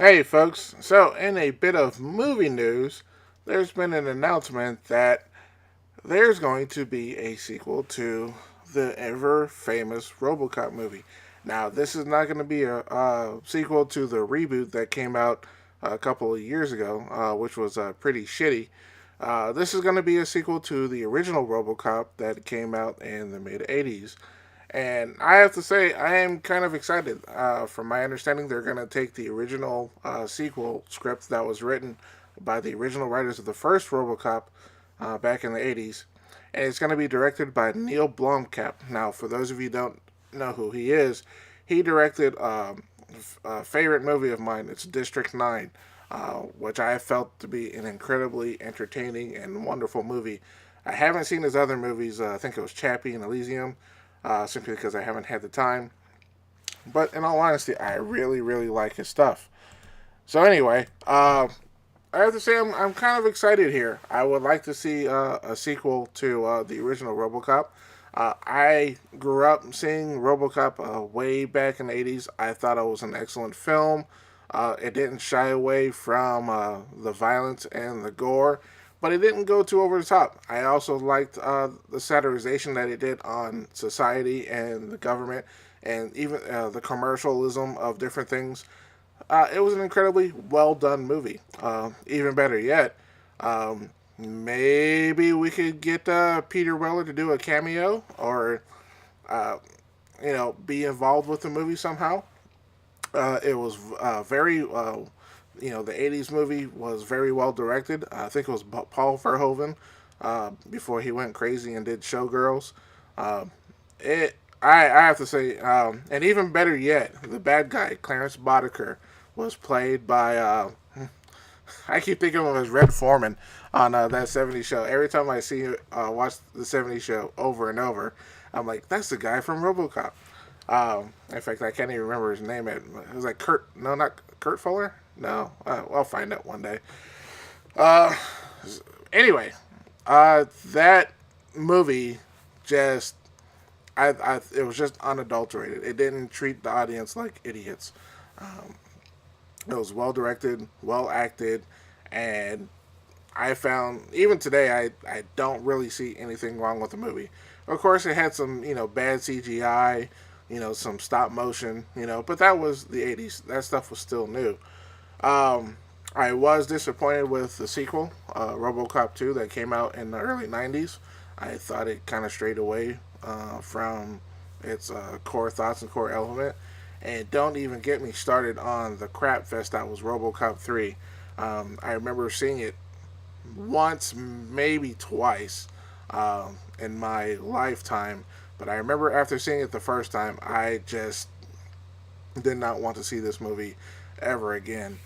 Hey folks, so in a bit of movie news, there's been an announcement that there's going to be a sequel to the ever famous Robocop movie. Now, this is not going to be a sequel to the reboot that came out a couple of years ago, which was pretty shitty. This is going to be a sequel to the original Robocop that came out in the mid 80s. And I have to say, I am kind of excited. From my understanding, they're going to take the original sequel script that was written by the original writers of the first Robocop back in the 80s, and it's going to be directed by Neil Blomkamp. Now, for those of you who don't know who he is, he directed a favorite movie of mine. It's District 9, which I felt to be an incredibly entertaining and wonderful movie. I haven't seen his other movies. I think it was Chappie and Elysium, simply because I haven't had the time. But in all honesty, I really, really like his stuff. So anyway, I have to say I'm kind of excited here. I would like to see a sequel to the original RoboCop. I grew up seeing RoboCop way back in the 80s. I thought it was an excellent film. It didn't shy away from the violence and the gore, but it didn't go too over the top. I also liked the satirization that it did on society and the government, and even the commercialism of different things. It was an incredibly well done movie. Even better yet, maybe we could get Peter Weller to do a cameo or, uh, be involved with the movie somehow. It was very, the 80s movie was very well directed. I think it was Paul Verhoeven before he went crazy and did Showgirls. I have to say, and even better yet, the bad guy, Clarence Boddicker, was played by I keep thinking of him as Red Foreman on that '70s show. Every time I see watch the '70s show over and over, I'm like, that's the guy from RoboCop. In fact, I can't even remember his name. It was like Kurt. No, not Kurt Fuller. No, I'll find out one day. Uh, anyway, that movie just it was just unadulterated. It didn't treat the audience like idiots. Um, it was well directed, well acted, and I found even today I don't really see anything wrong with the movie. Of course, it had some bad CGI, some stop motion, but that was the '80s. That stuff was still new. Um, I was disappointed with the sequel, RoboCop 2, that came out in the early '90s. I thought it kind of strayed away from its core thoughts and core element. And don't even get me started on the crap fest that was RoboCop 3. I remember seeing it once, maybe twice in my lifetime. But I remember after seeing it the first time, I just did not want to see this movie ever again.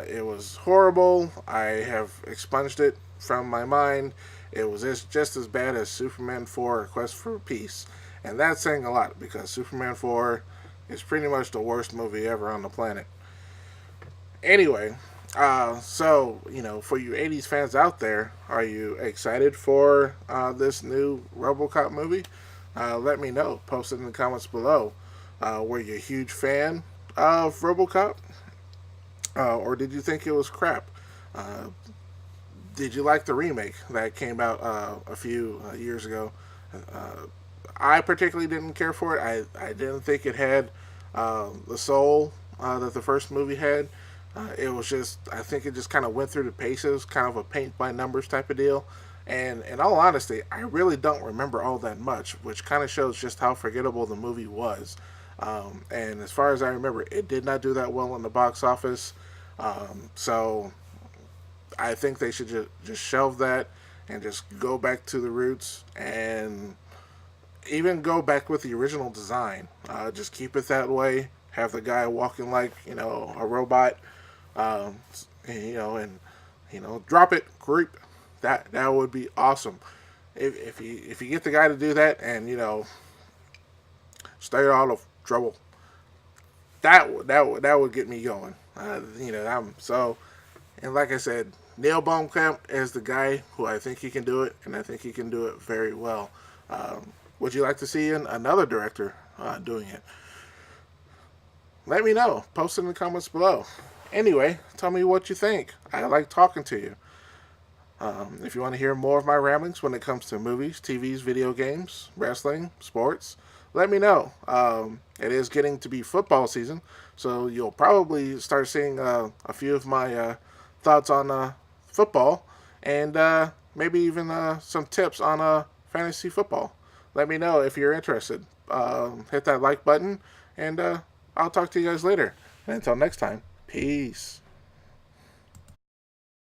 It was horrible. I have expunged it from my mind. It was just as bad as Superman 4 Quest for Peace. And that's saying a lot because Superman 4 is pretty much the worst movie ever on the planet. Anyway, for you '80s fans out there, are you excited for this new RoboCop movie? Let me know. Post it in the comments below. Were you a huge fan of RoboCop, or did you think it was crap? Uh, did you like the remake that came out a few years ago? Uh, I particularly didn't care for it. I didn't think it had the soul that the first movie had. It was just, I think it just kind of went through the paces, kind of a paint by numbers type of deal. And in all honesty, I really don't remember all that much, which kind of shows just how forgettable the movie was. And as far as I remember, it did not do that well in the box office. So I think they should just shelve that and just go back to the roots and even go back with the original design. Just keep it that way. Have the guy walking like a robot, um, and drop it, creep. That would be awesome. If you get the guy to do that and stay out of trouble, that would get me going. I'm so, and like I said, Neil Baumkamp is the guy who I think he can do it, and I think he can do it very well. Would you like to see another director doing it? Let me know. Post it in the comments below. Anyway, tell me what you think. I like talking to you. If you want to hear more of my ramblings when it comes to movies, TVs, video games, wrestling, sports, let me know. It is getting to be football season, so you'll probably start seeing a few of my thoughts on football and maybe even some tips on fantasy football. Let me know if you're interested. Hit that like button, and I'll talk to you guys later. And until next time, peace.